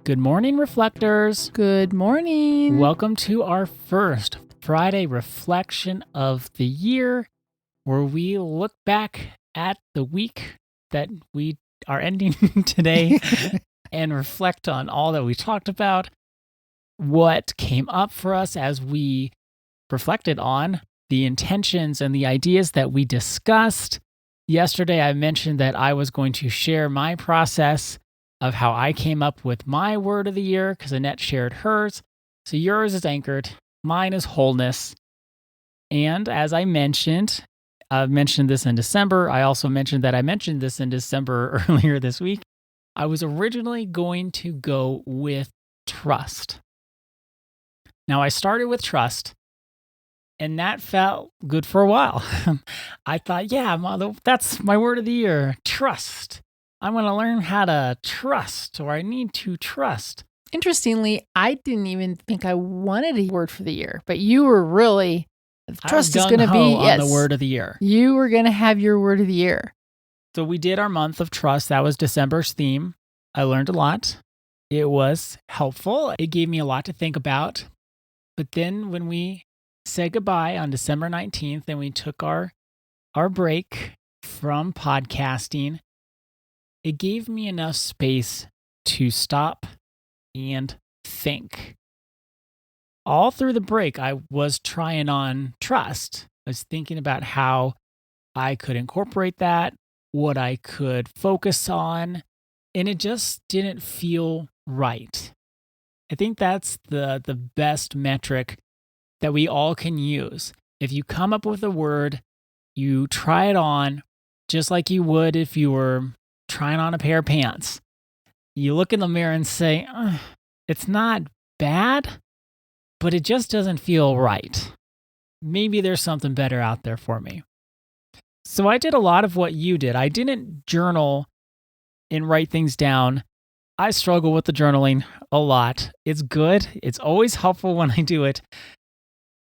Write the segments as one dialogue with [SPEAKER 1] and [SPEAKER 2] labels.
[SPEAKER 1] Good morning, reflectors.
[SPEAKER 2] Good morning.
[SPEAKER 1] Welcome to our first Friday reflection of the year, where we look back at the week that we are ending today and reflect on all that we talked about, what came up for us as we reflected on the intentions and the ideas that we discussed. Yesterday, I mentioned that I was going to share my process of how I came up with my word of the year because Annette shared hers. So yours is anchored, mine is wholeness. And as I mentioned this in December. I also mentioned that I mentioned this in December earlier this week. I was originally going to go with trust. Now, I started with trust, and that felt good for a while. I thought, that's my word of the year, trust. I'm going to learn how to trust, or I need to trust.
[SPEAKER 2] Interestingly, I didn't even think I wanted a word for the year, but you were really, trust is going to be
[SPEAKER 1] on the word of the year.
[SPEAKER 2] You were going to have your word of the year.
[SPEAKER 1] So we did our month of trust. That was December's theme. I learned a lot. It was helpful. It gave me a lot to think about. But then when we said goodbye on December 19th and we took our break from podcasting, it gave me enough space to stop and think. All through the break, I was trying on trust. I was thinking about how I could incorporate that, what I could focus on, and it just didn't feel right. I think that's the best metric that we all can use. If you come up with a word, you try it on just like you would if you were trying on a pair of pants. You look in the mirror and say, it's not bad, but it just doesn't feel right. Maybe there's something better out there for me. So I did a lot of what you did. I didn't journal and write things down. I struggle with the journaling a lot. It's good. It's always helpful when I do it.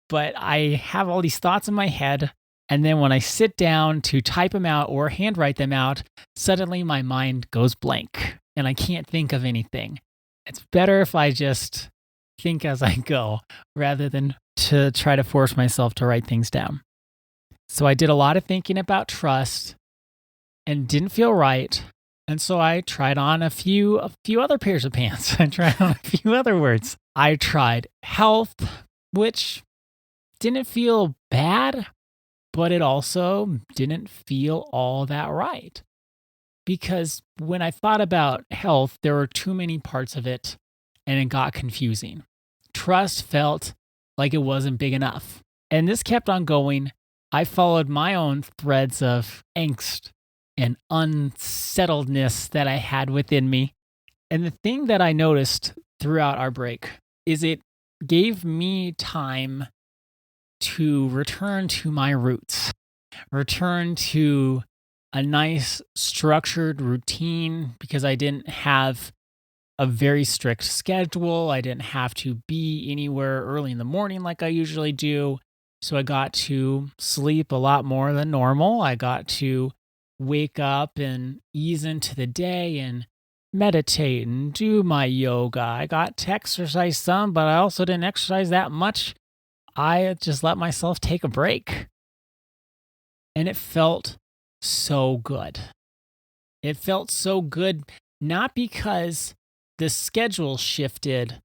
[SPEAKER 1] But I have all these thoughts in my head. And then when I sit down to type them out or handwrite them out, suddenly my mind goes blank and I can't think of anything. It's better if I just think as I go rather than to try to force myself to write things down. So I did a lot of thinking about trust and didn't feel right. And so I tried on a few other pairs of pants. I tried on a few other words. I tried health, which didn't feel bad, but it also didn't feel all that right. Because when I thought about health, there were too many parts of it and it got confusing. Trust felt like it wasn't big enough. And this kept on going. I followed my own threads of angst and unsettledness that I had within me. And the thing that I noticed throughout our break is it gave me time to return to my roots, return to a nice structured routine, because I didn't have a very strict schedule. I didn't have to be anywhere early in the morning like I usually do. So I got to sleep a lot more than normal. I got to wake up and ease into the day and meditate and do my yoga. I got to exercise some, but I also didn't exercise that much. I just let myself take a break. And it felt so good. It felt so good, not because the schedule shifted,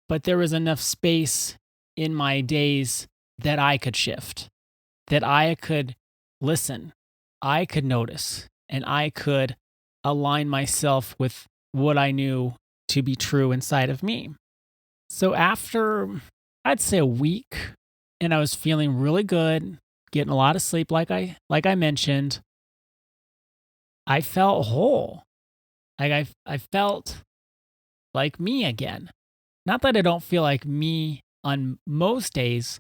[SPEAKER 1] but there was enough space in my days that I could shift, that I could listen, I could notice, and I could align myself with what I knew to be true inside of me. So after, I'd say a week, and I was feeling really good, getting a lot of sleep like I mentioned, I felt whole. Like I felt like me again. Not that I don't feel like me on most days,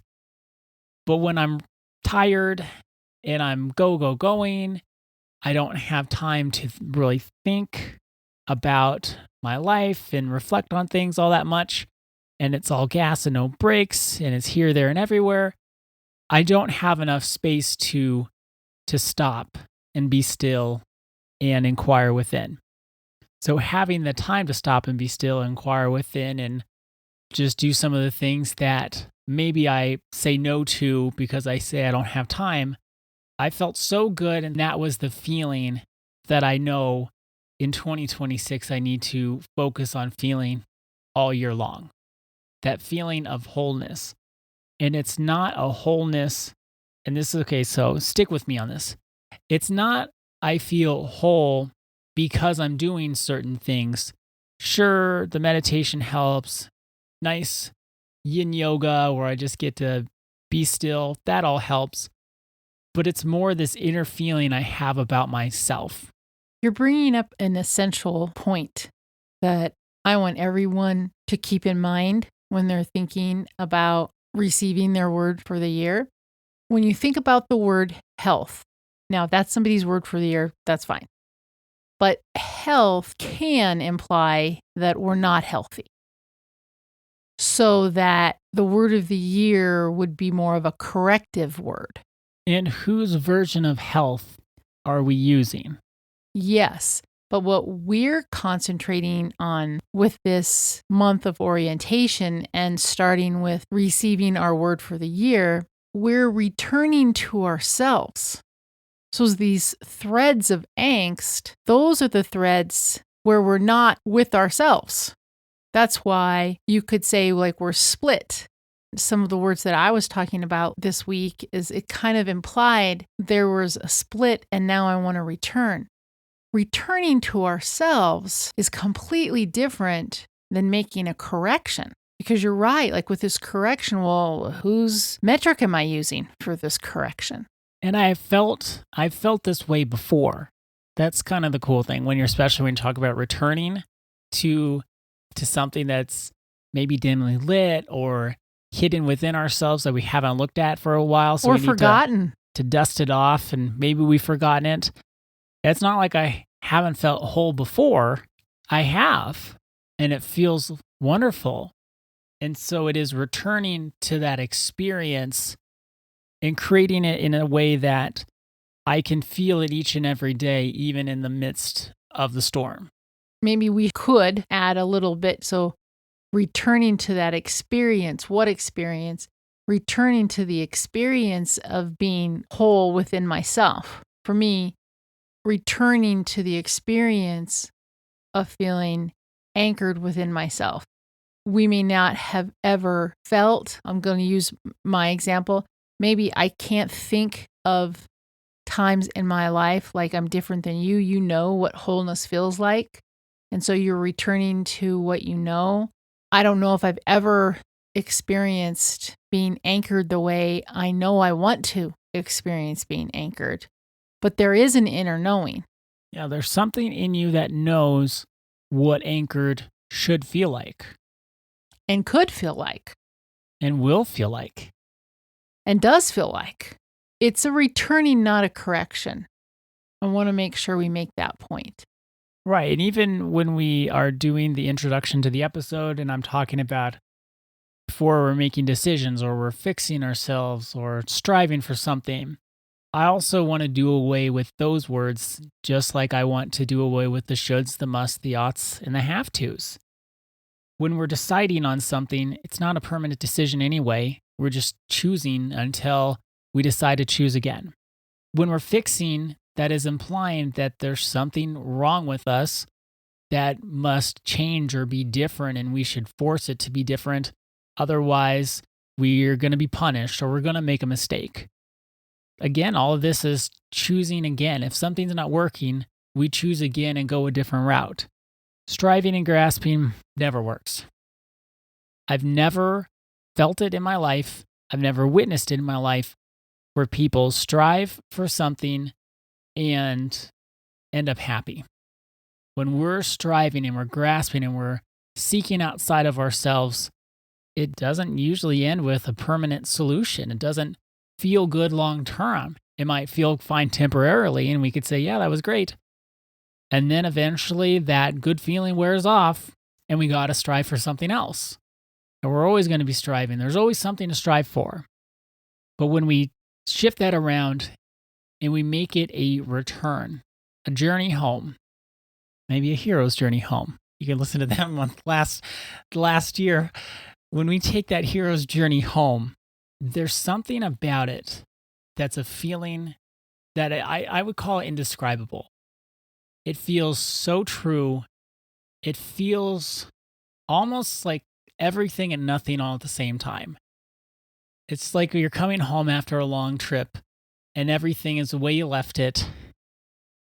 [SPEAKER 1] but when I'm tired and I'm going, I don't have time to really think about my life and reflect on things all that much. And it's all gas and no brakes, and it's here, there, and everywhere. I don't have enough space to stop and be still and inquire within. So having the time to stop and be still, inquire within, and just do some of the things that maybe I say no to because I say I don't have time, I felt so good. And that was the feeling that I know in 2026 I need to focus on feeling all year long. That feeling of wholeness. And it's not a wholeness, and this is okay, so stick with me on this. It's not I feel whole because I'm doing certain things. Sure, the meditation helps. Nice yin yoga where I just get to be still. That all helps. But it's more this inner feeling I have about myself.
[SPEAKER 2] You're bringing up an essential point that I want everyone to keep in mind when they're thinking about receiving their word for the year. When you think about the word health, now if that's somebody's word for the year, that's fine. But health can imply that we're not healthy. So that the word of the year would be more of a corrective word.
[SPEAKER 1] And whose version of health are we using?
[SPEAKER 2] Yes. But what we're concentrating on with this month of orientation and starting with receiving our word for the year, we're returning to ourselves. So these threads of angst, those are the threads where we're not with ourselves. That's why you could say like we're split. Some of the words that I was talking about this week is it kind of implied there was a split and now I want to return. Returning to ourselves is completely different than making a correction. Because you're right, like with this correction, well, whose metric am I using for this correction?
[SPEAKER 1] And I've felt this way before. That's kind of the cool thing especially when you talk about returning to something that's maybe dimly lit or hidden within ourselves that we haven't looked at for a while. So
[SPEAKER 2] or
[SPEAKER 1] we need
[SPEAKER 2] forgotten.
[SPEAKER 1] To dust it off, and maybe we've forgotten it. It's not like I haven't felt whole before. I have, and it feels wonderful. And so it is returning to that experience and creating it in a way that I can feel it each and every day, even in the midst of the storm.
[SPEAKER 2] Maybe we could add a little bit. So returning to that experience. What experience? Returning to the experience of being whole within myself. For me, returning to the experience of feeling anchored within myself. We may not have ever felt, I'm going to use my example, maybe I can't think of times in my life like I'm different than you. You know what wholeness feels like. And so you're returning to what you know. I don't know if I've ever experienced being anchored the way I know I want to experience being anchored. But there is an inner knowing.
[SPEAKER 1] Yeah, there's something in you that knows what anchored should feel like.
[SPEAKER 2] And could feel like.
[SPEAKER 1] And will feel like.
[SPEAKER 2] And does feel like. It's a returning, not a correction. I want to make sure we make that point.
[SPEAKER 1] Right. And even when we are doing the introduction to the episode and I'm talking about before we're making decisions or we're fixing ourselves or striving for something, I also want to do away with those words just like I want to do away with the shoulds, the musts, the oughts, and the have tos. When we're deciding on something, it's not a permanent decision anyway. We're just choosing until we decide to choose again. When we're fixing, that is implying that there's something wrong with us that must change or be different, and we should force it to be different. Otherwise, we're going to be punished or we're going to make a mistake. Again, all of this is choosing again. If something's not working, we choose again and go a different route. Striving and grasping never works. I've never felt it in my life. I've never witnessed it in my life where people strive for something and end up happy. When we're striving and we're grasping and we're seeking outside of ourselves, it doesn't usually end with a permanent solution. It doesn't feel good long term. It might feel fine temporarily, and we could say, yeah, that was great. And then eventually that good feeling wears off, and we got to strive for something else. And we're always going to be striving. There's always something to strive for. But when we shift that around and we make it a return, a journey home, maybe a hero's journey home. You can listen to them on last year. When we take that hero's journey home, there's something about it that's a feeling that I would call indescribable. It feels so true. It feels almost like everything and nothing all at the same time. It's like you're coming home after a long trip and everything is the way you left it.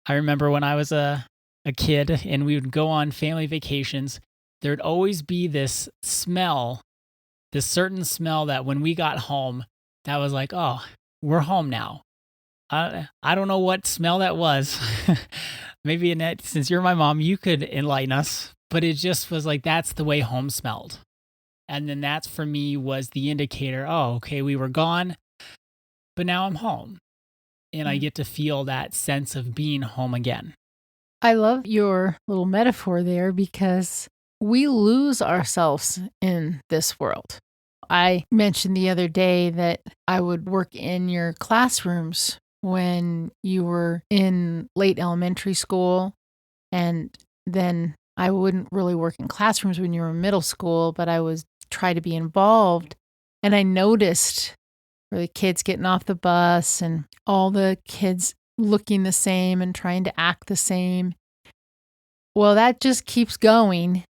[SPEAKER 1] I remember when I was a kid and we would go on family vacations, there'd always be this smell, this certain smell that when we got home, that was like, oh, we're home now. I don't know what smell that was. Maybe Annette, since you're my mom, you could enlighten us. But it just was like, that's the way home smelled. And then that's for me was the indicator, oh, okay, we were gone, but now I'm home. And I get to feel that sense of being home again.
[SPEAKER 2] I love your little metaphor there because we lose ourselves in this world. I mentioned the other day that I would work in your classrooms when you were in late elementary school, and then I wouldn't really work in classrooms when you were in middle school, but I was try to be involved. And I noticed where the kids getting off the bus and all the kids looking the same and trying to act the same. Well, that just keeps going.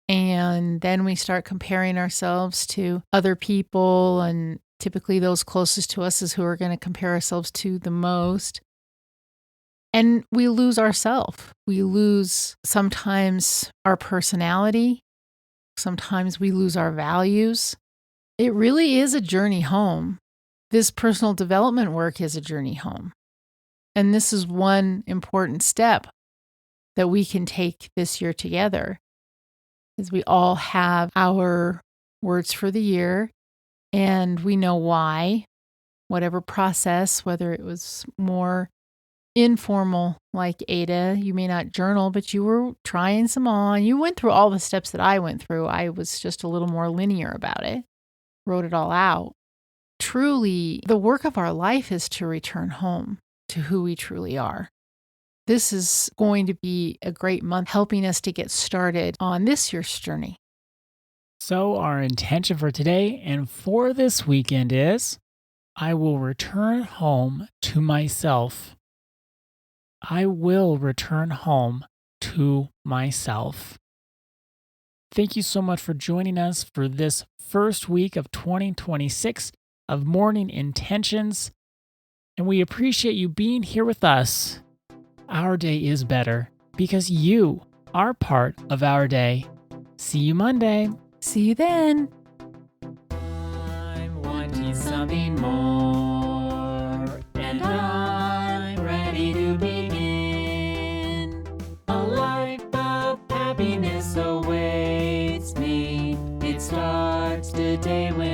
[SPEAKER 2] And then we start comparing ourselves to other people, and typically those closest to us is who we're going to compare ourselves to the most. And we lose ourselves. We lose sometimes our personality. Sometimes we lose our values. It really is a journey home. This personal development work is a journey home. And this is one important step that we can take this year together, is we all have our words for the year and we know why, whatever process, whether it was more informal like Ada, you may not journal, but you were trying some on. You went through all the steps that I went through. I was just a little more linear about it, wrote it all out. Truly, the work of our life is to return home to who we truly are. This is going to be a great month helping us to get started on this year's journey.
[SPEAKER 1] So our intention for today and for this weekend is, I will return home to myself. I will return home to myself. Thank you so much for joining us for this first week of 2026 of Morning Intentions. And we appreciate you being here with us. Our day is better because you are part of our day. See you Monday.
[SPEAKER 2] See you then.
[SPEAKER 1] I'm wanting something more, and I'm ready to begin. A life of happiness awaits me. It starts today when